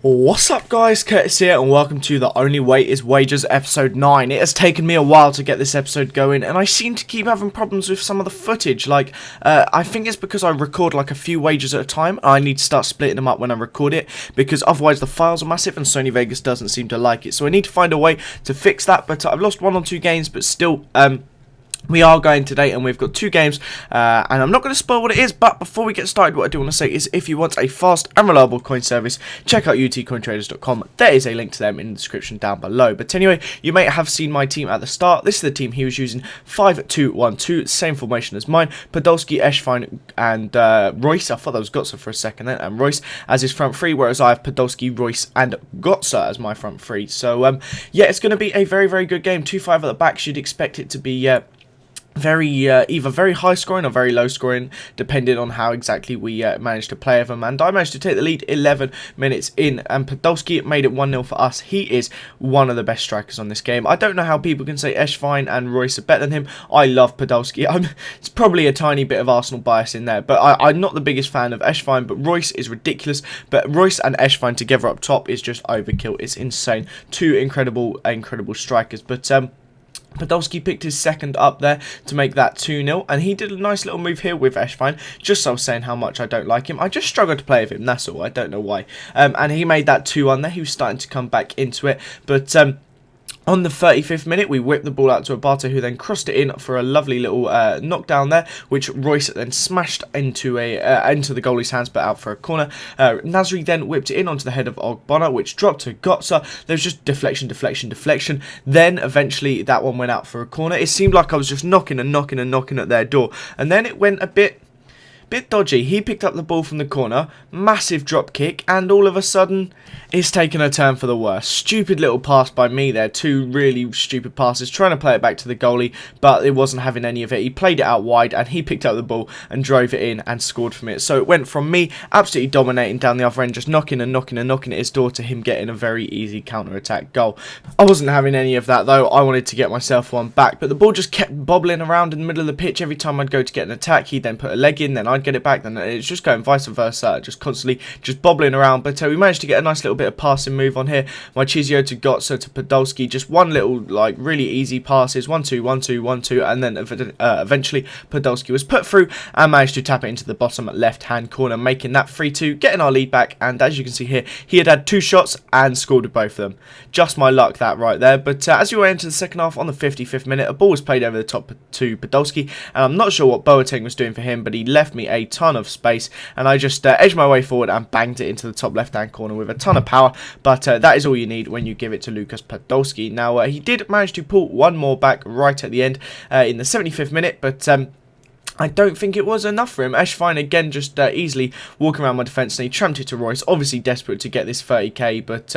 What's up guys, Curtis here and welcome to The Only Way is Wagers episode 9. It has taken me a while to get this episode going and I seem to keep having problems with some of the footage. I think it's because I record like a few wagers at a time. I need to start splitting them up when I record it because otherwise the files are massive and Sony Vegas doesn't seem to like it. So I need to find a way to fix that, but I've lost 1 or 2 games, but still we are going today and we've got 2 games and I'm not going to spoil what it is, but before we get started, what I do want to say is if you want a fast and reliable coin service, check out utcointraders.com. There is a link to them in the description down below. But anyway, you may have seen my team at the start. This is the team he was using, 5-2-1-2, same formation as mine. Podolski, Eschwein and Royce. I thought that was Gotza for a second then, and Royce as his front 3, whereas I have Podolski, Royce and Gotza as my front 3. So yeah, it's going to be a very, very good game. 2-5 at the back. You'd expect it to be either very high scoring or very low scoring, depending on how exactly we managed to play with them. And I managed to take the lead 11 minutes in, and Podolski made it 1-0 for us. He is one of the best strikers on this game. I don't know how people can say Eschwein and Royce are better than him. I love Podolski. It's probably a tiny bit of Arsenal bias in there, but I'm not the biggest fan of Eschwein, but Royce is ridiculous. But Royce and Eschwein together up top is just overkill. It's insane. 2 incredible strikers, but Podolski picked his second up there to make that 2-0, and he did a nice little move here with Eschwein. Just so I was saying how much I don't like him. I just struggled to play with him, that's all. I don't know why. And he made that 2-1 there. He was starting to come back into it, but on the 35th minute, we whipped the ball out to Abate, who then crossed it in for a lovely little knockdown there, which Royce then smashed into the goalie's hands, but out for a corner. Nasri then whipped it in onto the head of Ogbonna, which dropped to Gotza. There was just deflection. Then eventually that one went out for a corner. It seemed like I was just knocking at their door, and then it went a bit dodgy. He picked up the ball from the corner, massive drop kick, and all of a sudden it's taken a turn for the worse. Stupid little pass by me there, 2 really stupid passes, trying to play it back to the goalie, but it wasn't having any of it. He played it out wide and he picked up the ball and drove it in and scored from it. So it went from me absolutely dominating down the other end, just knocking at his door, to him getting a very easy counter-attack goal. I wasn't having any of that though. I wanted to get myself one back, but the ball just kept bobbling around in the middle of the pitch. Every time I'd go to get an attack, he'd then put a leg in, then I'd get it back, then it's just going vice versa, just constantly just bobbling around. But we managed to get a nice little bit of passing move on here. My Chizio to Gotza to Podolski, just one little like really easy passes, 1-2, 1-2, 1-2, and then eventually Podolski was put through and managed to tap it into the bottom left hand corner, making that 3-2, getting our lead back. And as you can see here, he had 2 shots and scored with both of them. Just my luck that right there. But as we went into the second half, on the 55th minute, a ball was played over the top to Podolski, and I'm not sure what Boateng was doing for him, but he left me a ton of space, and I just edged my way forward and banged it into the top left hand corner with a ton of power. But that is all you need when you give it to Lucas Podolski. Now he did manage to pull one more back right at the end in the 75th minute, but I don't think it was enough for him. Eschwein again just easily walking around my defence, and he tramped it to Royce, obviously desperate to get this 30k, but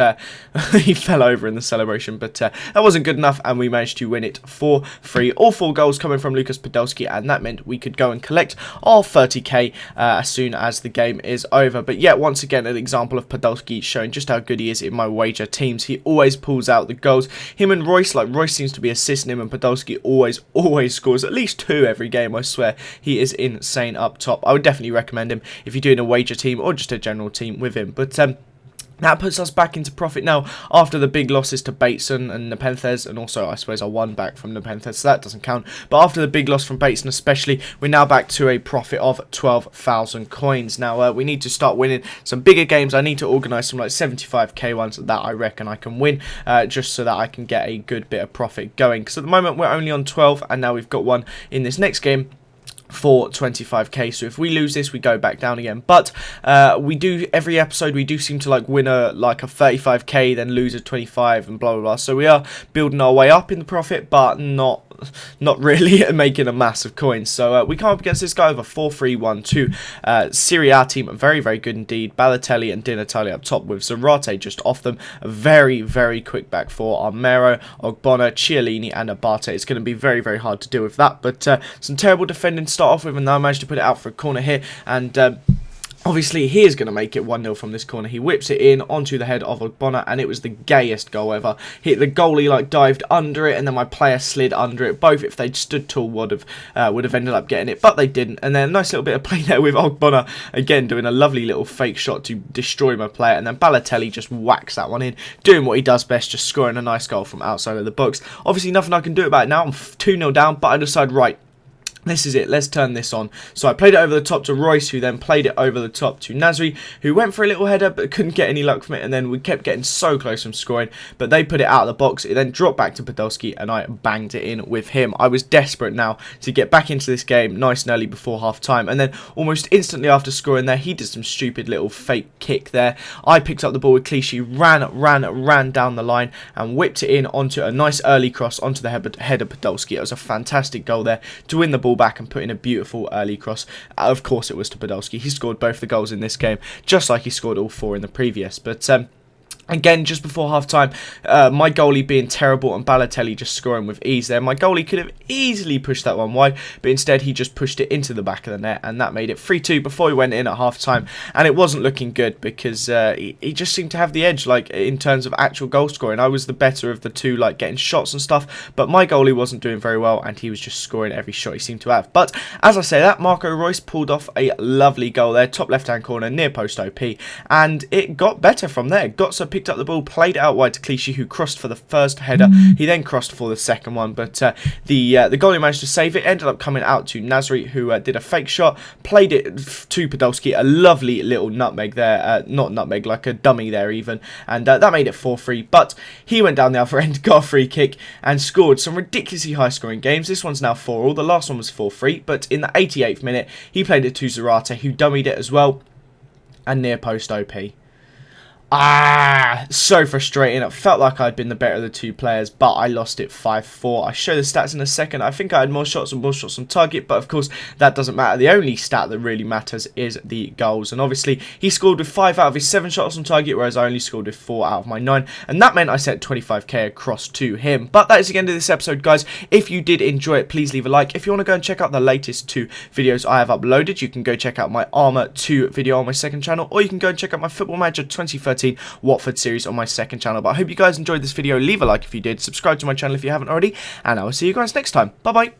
he fell over in the celebration, but that wasn't good enough, and we managed to win it 4-3. All 4 goals coming from Lucas Podolski, and that meant we could go and collect our 30k as soon as the game is over. But yeah, once again, an example of Podolski showing just how good he is in my wager teams. He always pulls out the goals. Him and Royce, like Royce seems to be assisting him, and Podolski always scores at least 2 every game, I swear. He is insane up top. I would definitely recommend him if you're doing a wager team or just a general team with him. But that puts us back into profit now after the big losses to Bateson and Nepenthes, and also I suppose I won back from Nepenthes, so that doesn't count. But after the big loss from Bateson especially, we're now back to a profit of 12,000 coins. Now we need to start winning some bigger games. I need to organise some like 75k ones that I reckon I can win, just so that I can get a good bit of profit going. Because at the moment we're only on 12, and now we've got one in this next game for 25k. So if we lose this, we go back down again. But we do, every episode we do seem to like win a 35k, then lose a 25, and blah blah blah. So we are building our way up in the profit, but not really making a mass of coins. So we come up against this guy with a 4-3-1-2 Serie A team, very very good indeed. Balotelli and Di Natale up top with Zarate just off them. A very very quick back four, Armero, Ogbonna, Chiellini and Abate. It's going to be very very hard to deal with that, but some terrible defending to start off with, and now I managed to put it out for a corner here, and Obviously, he is going to make it 1-0 from this corner. He whips it in onto the head of Ogbonna, and it was the gayest goal ever. The goalie like dived under it, and then my player slid under it. Both, if they'd stood tall, would have ended up getting it, but they didn't. And then a nice little bit of play there with Ogbonna, again doing a lovely little fake shot to destroy my player, and then Balotelli just whacks that one in, doing what he does best, just scoring a nice goal from outside of the box. Obviously, nothing I can do about it now. I'm 2-0 down, but I decide, right, this is it, let's turn this on. So I played it over the top to Royce, who then played it over the top to Nasri, who went for a little header but couldn't get any luck from it, and then we kept getting so close from scoring, but they put it out of the box. It then dropped back to Podolski, and I banged it in with him. I was desperate now to get back into this game nice and early before half time, and then almost instantly after scoring there, he did some stupid little fake kick there. I picked up the ball with Clichy, ran down the line, and whipped it in onto a nice early cross onto the head of Podolski. It was a fantastic goal there to win the ball back and put in a beautiful early cross. Of course it was to Podolski. He scored both the goals in this game, just like he scored all 4 in the previous. But again, just before half-time, my goalie being terrible and Balotelli just scoring with ease there. My goalie could have easily pushed that one wide, but instead he just pushed it into the back of the net, and that made it 3-2 before he went in at half-time. And it wasn't looking good because he just seemed to have the edge, like, in terms of actual goal scoring. I was the better of the two, like, getting shots and stuff, but my goalie wasn't doing very well, and he was just scoring every shot he seemed to have. But as I say that, Marco Royce pulled off a lovely goal there, top left-hand corner, near post OP, and it got better from there. Gotsa picked up the ball, played it out wide to Clichy, who crossed for the first header. He then crossed for the second one, but the goalie managed to save it. Ended up coming out to Nasri, who did a fake shot, played it to Podolski, a lovely little nutmeg there, not nutmeg, like a dummy there even, and that made it 4-3, but he went down the other end, got a free kick, and scored some ridiculously high scoring games. This one's now 4-all, the last one was 4-3, but in the 88th minute, he played it to Zarate, who dummied it as well, and near post OP. So frustrating. It felt like I'd been the better of the two players, but I lost it 5-4. I show the stats in a second. I think I had more shots and more shots on target, but of course that doesn't matter. The only stat that really matters is the goals, and obviously he scored with 5 out of his 7 shots on target, whereas I only scored with 4 out of my 9, and that meant I sent 25k across to him. But that is the end of this episode, guys. If you did enjoy it, please leave a like. If you want to go and check out the latest 2 videos I have uploaded, you can go check out my Armour 2 video on my second channel, or you can go and check out my Football Manager 2013 Watford series on my second channel. But I hope you guys enjoyed this video. Leave a like if you did, subscribe to my channel if you haven't already, and I will see you guys next time. Bye bye.